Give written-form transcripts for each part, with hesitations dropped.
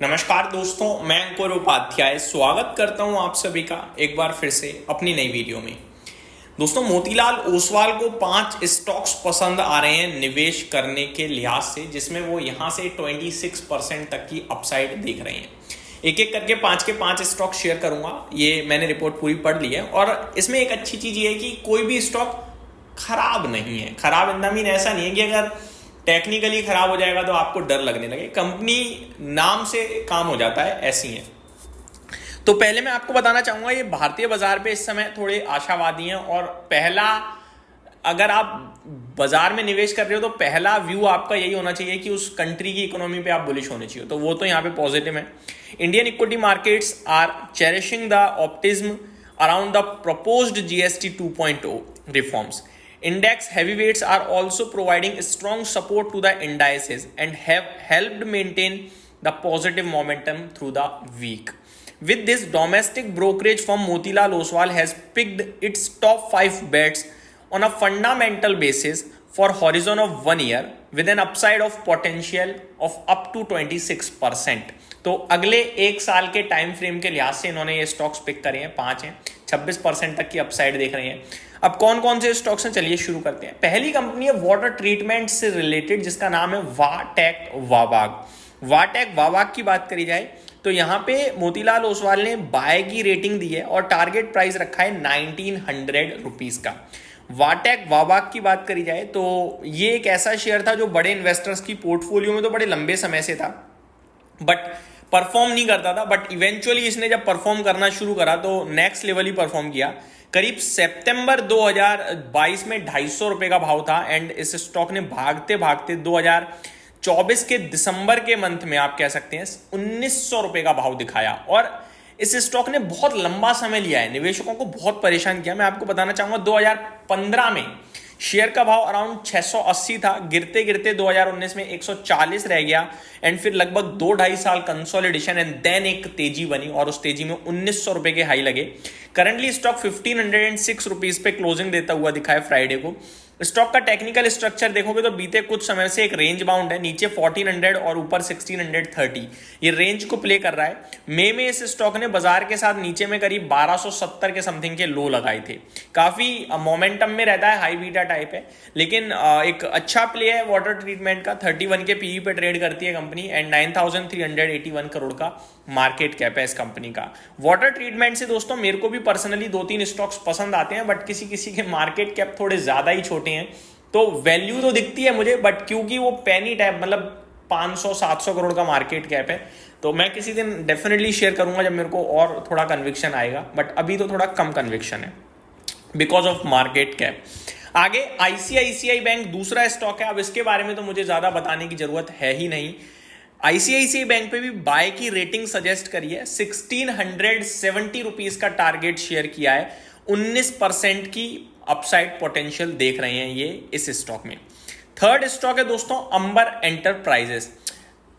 नमस्कार दोस्तों, मैं अंकुर उपाध्याय स्वागत करता हूं आप सभी का एक बार फिर से अपनी नई वीडियो में। दोस्तों, मोतीलाल ओसवाल को 5 स्टॉक्स पसंद आ रहे हैं निवेश करने के लिहाज से, जिसमें वो यहां से 26% तक की अपसाइड देख रहे हैं। एक एक करके 5 के 5 स्टॉक शेयर करूंगा। ये मैंने रिपोर्ट पूरी पढ़ ली है और इसमें एक अच्छी चीज ये है कि कोई भी स्टॉक खराब नहीं है। खराब इन द मीन ऐसा नहीं है कि अगर टेक्निकली खराब हो जाएगा तो आपको डर लगने लगे। कंपनी नाम से काम हो जाता है, ऐसी है। तो पहले मैं आपको बताना चाहूंगा, ये भारतीय बाजार पे इस समय थोड़े आशावादी हैं और पहला, अगर आप बाजार में निवेश कर रहे हो तो पहला व्यू आपका यही होना चाहिए कि उस कंट्री की इकोनॉमी पे आप बुलिश होने चाहिए। तो वो तो यहाँ पे पॉजिटिव है। Indian equity markets are cherishing the optimism around the proposed GST 2.0 reforms. Index heavyweights are also providing strong support to the indices and have helped maintain the positive momentum through the week. With this, domestic brokerage firm Motilal Oswal has picked its top 5 bets on a fundamental basis for horizon of 1 year with an upside of potential of up to 26%. तो अगले एक साल के time frame के लिहाज से इन्होंने ये स्टॉक्स पिक करे हैं, 5 हैं, 26% तक की अपसाइड देख रहे हैं। अब कौन कौन से स्टॉक्स हैं, चलिए शुरू करते हैं। पहली कंपनी है वाटर ट्रीटमेंट से रिलेटेड, जिसका नाम है वाटेक वाबाग। वाटेक वाबाग की बात करी जाए तो यहाँ पे मोतीलाल ओसवाल ने बाय की रेटिंग दी है और टारगेट प्राइस रखा है 1900 रुपीज का। वाटेक वाबाग की बात करी जाए तो ये एक ऐसा शेयर था जो बड़े इन्वेस्टर्स की पोर्टफोलियो में तो बड़े लंबे समय से था, बट परफॉर्म नहीं करता था। बट इवेंचुअली इसने जब परफॉर्म करना शुरू करा तो नेक्स्ट लेवल ही परफॉर्म किया। करीब सितंबर 2022 में 250 रुपए का भाव था एंड इस स्टॉक ने भागते भागते 2024 के दिसंबर के मंथ में आप कह सकते हैं 1900 रुपए का भाव दिखाया। और इस स्टॉक ने बहुत लंबा समय लिया है, निवेशकों को बहुत परेशान किया। मैं आपको बताना चाहूंगा 2015 में शेयर का भाव अराउंड 680 था, गिरते गिरते 2019 में 140 रह गया एंड फिर लगभग 2-2.5 साल कंसोलिडेशन एंड देन एक तेजी बनी और उस तेजी में 1900 रुपए के हाई लगे। करंटली स्टॉक 1506 रुपीज पे क्लोजिंग देता हुआ दिखा है फ्राइडे को। स्टॉक का टेक्निकल स्ट्रक्चर देखोगे तो बीते कुछ समय से एक रेंज बाउंड है, नीचे 1400 और ऊपर 1630, ये रेंज को प्ले कर रहा है। मई में इस स्टॉक ने बाजार के साथ नीचे में करीब 1270 के समथिंग के लो लगाए थे। काफी मोमेंटम में रहता है, हाई बीटा टाइप है, लेकिन एक अच्छा प्ले है वाटर ट्रीटमेंट का। 31 के पीई पे ट्रेड करती है कंपनी एंड 9381 करोड़ का मार्केट कैप है इस कंपनी का। वाटर ट्रीटमेंट से दोस्तों मेरे को भी पर्सनली 2-3 स्टॉक्स पसंद आते हैं, बट किसी किसी के मार्केट कैप थोड़े ज्यादा ही छोटे हैं, तो वैल्यू तो दिखती है मुझे, बट क्योंकि वो पेनी टाइप मतलब 500-700 करोड़ का मार्केट कैप है, तो मैं किसी दिन डेफिनेटली शेयर करूंगा जब मेरे को और थोड़ा कन्विक्शन आएगा, बट अभी तो थोड़ा कम कन्विक्शन है बिकॉज ऑफ मार्केट कैप। आगे आईसीआईसीआई बैंक दूसरा स्टॉक है। अब इसके बारे में तो मुझे ज्यादा बताने की जरूरत है ही नहीं। आईसीआईसीआई बैंक पे भी बाय की रेटिंग सजेस्ट करी है, 1670 रुपीज का टारगेट शेयर किया है, 19% की अपसाइड पोटेंशियल देख रहे हैं ये इस स्टॉक में। थर्ड स्टॉक है दोस्तों अंबर एंटरप्राइजेस,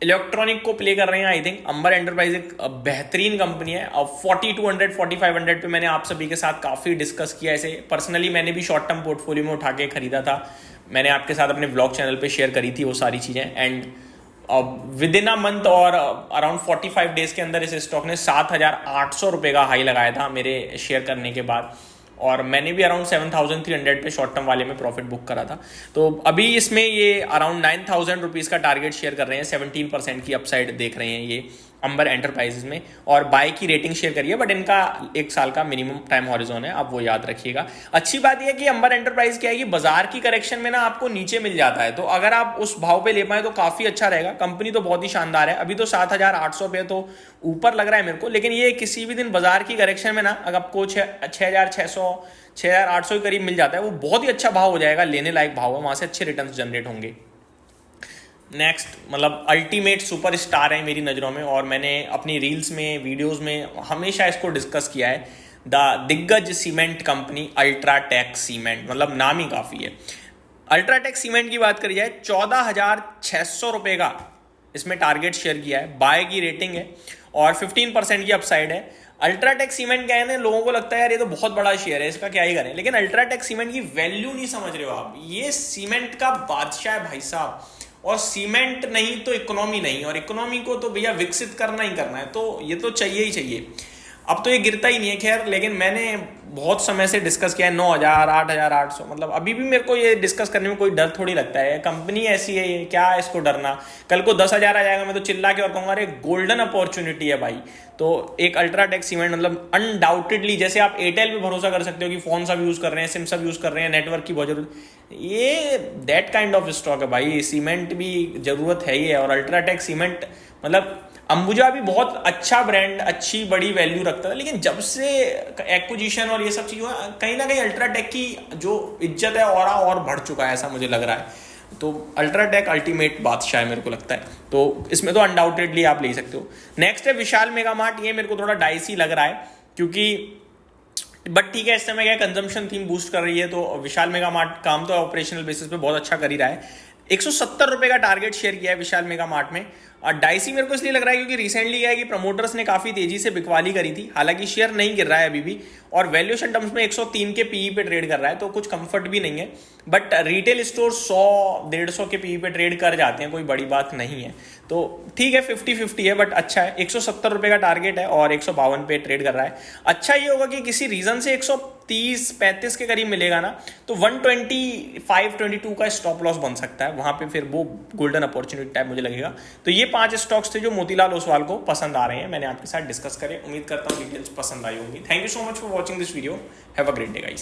इलेक्ट्रॉनिक को प्ले कर रहे हैं। आई थिंक अंबर एंटरप्राइज एक बेहतरीन कंपनी है। अब 4200-4500 पे मैंने आप सभी के साथ काफी डिस्कस किया इसे। पर्सनली मैंने भी शॉर्ट टर्म पोर्टफोलियो में उठा के खरीदा था, मैंने आपके साथ अपने ब्लॉग चैनल पे शेयर करी थी वो सारी चीजें। And with in a month और अराउंड 45 डेज के अंदर इस स्टॉक ने 7800 रुपए का हाई लगाया था मेरे शेयर करने के बाद, और मैंने भी अराउंड 7300 पे शॉर्ट टर्म वाले में प्रॉफिट बुक करा था। तो अभी इसमें ये अराउंड 9000 रुपीज का टारगेट शेयर कर रहे हैं, 17% की अपसाइड देख रहे हैं ये अंबर एंटरप्राइजेस में, और बाय की रेटिंग शेयर करिए, बट इनका 1 साल का मिनिमम टाइम हॉरिजॉन है, आप वो याद रखिएगा। अच्छी बात यह है कि अंबर एंटरप्राइज क्या है कि बाजार की करेक्शन में ना आपको नीचे मिल जाता है, तो अगर आप उस भाव पे ले पाए तो काफी अच्छा रहेगा। कंपनी तो बहुत ही शानदार है, अभी तो 7800 पे तो ऊपर लग रहा है मेरे को, लेकिन ये किसी भी दिन बाजार की करेक्शन में ना अगर आपको 6600 6800 के करीब मिल जाता है, वो बहुत ही अच्छा भाव हो जाएगा, लेने लायक भाव है, वहां से अच्छे रिटर्न्स जनरेट होंगे। नेक्स्ट मतलब अल्टीमेट सुपरस्टार है मेरी नज़रों में, और मैंने अपनी रील्स में वीडियोस में हमेशा इसको डिस्कस किया है, द दिग्गज सीमेंट कंपनी अल्ट्राटेक सीमेंट, मतलब नाम ही काफ़ी है। अल्ट्राटेक सीमेंट की बात करी जाए 14,600 रुपये का इसमें टारगेट शेयर किया है, बाय की रेटिंग है और 15% की अपसाइड है। अल्ट्राटेक सीमेंट क्या है ना, लोगों को लगता है यार ये तो बहुत बड़ा शेयर है, इसका क्या ही करें, लेकिन अल्ट्राटेक सीमेंट की वैल्यू नहीं समझ रहे हो आप। ये सीमेंट का बादशाह है भाई साहब, और सीमेंट नहीं तो इकोनॉमी नहीं, और इकोनॉमी को तो भैया विकसित करना ही करना है, तो ये तो चाहिए ही चाहिए। अब तो ये गिरता ही नहीं है खैर, लेकिन मैंने बहुत समय से डिस्कस किया है 9,000 8,800, मतलब अभी भी मेरे को ये डिस्कस करने में कोई डर थोड़ी लगता है। कंपनी ऐसी है, ये क्या है इसको डरना। कल को 10,000 आ जाएगा मैं तो चिल्ला के और कहूँगा अरे गोल्डन अपॉर्चुनिटी है भाई। तो एक अल्ट्राटेक सीमेंट मतलब अनडाउटेडली, जैसे आप एयरटेल पे भरोसा कर सकते हो कि फोन सब यूज कर रहे हैं, सिम सब यूज कर रहे हैं, नेटवर्क की बहुत जरूरत, ये दैट काइंड ऑफ स्टॉक है भाई। सीमेंट भी जरूरत है ही है, और अल्ट्राटेक सीमेंट मतलब अंबुजा भी बहुत अच्छा ब्रांड, अच्छी बड़ी वैल्यू रखता था, लेकिन जब से एक्विजिशन और ये सब चीज़ हुआ, कहीं ना कहीं अल्ट्राटेक की जो इज्जत है और बढ़ चुका है, ऐसा मुझे लग रहा है। तो अल्ट्राटेक अल्टीमेट बादशाह है मेरे को लगता है, तो इसमें तो अनडाउटेडली आप ले सकते हो। नेक्स्ट है विशाल मेगा मार्ट। ये मेरे को थोड़ा डाइसी लग रहा है, क्योंकि बट ठीक है, इस समय क्या कंजम्पशन थीम बूस्ट कर रही है, तो विशाल मेगा मार्ट काम तो ऑपरेशनल बेसिस पे बहुत अच्छा कर ही रहा है। 170 रुपए का टारगेट शेयर किया है विशाल मेगा मार्ट में। और डाइसी मेरे को इसलिए लग रहा है क्योंकि रिसेंटली क्या है कि प्रमोटर्स ने काफी तेजी से बिकवाली करी थी, हालांकि शेयर नहीं गिर रहा है अभी भी, और वैल्यूएशन टर्म्स में 103 के पीई पे ट्रेड कर रहा है, तो कुछ कंफर्ट भी नहीं है। बट रिटेल स्टोर 100-150 के पीई पे ट्रेड कर जाते हैं, कोई बड़ी बात नहीं है, तो ठीक है 50-50 है, बट अच्छा है। 170 रुपए का टारगेट है और 152 पे ट्रेड कर रहा है। अच्छा ये होगा कि किसी रीजन से 130-35 के करीब मिलेगा ना, तो 125-22 का स्टॉप लॉस बन सकता है, वहां पे फिर वो गोल्डन अपॉर्चुनिटी टाइप मुझे लगेगा। तो ये 5 स्टॉक्स थे जो मोतीलाल ओसवाल को पसंद आ रहे हैं, मैंने आपके साथ डिस्कस करे। उम्मीद करता हूँ डिटेल्स पसंद आई होंगी। Thank you so much for watching this video. Have a great day guys.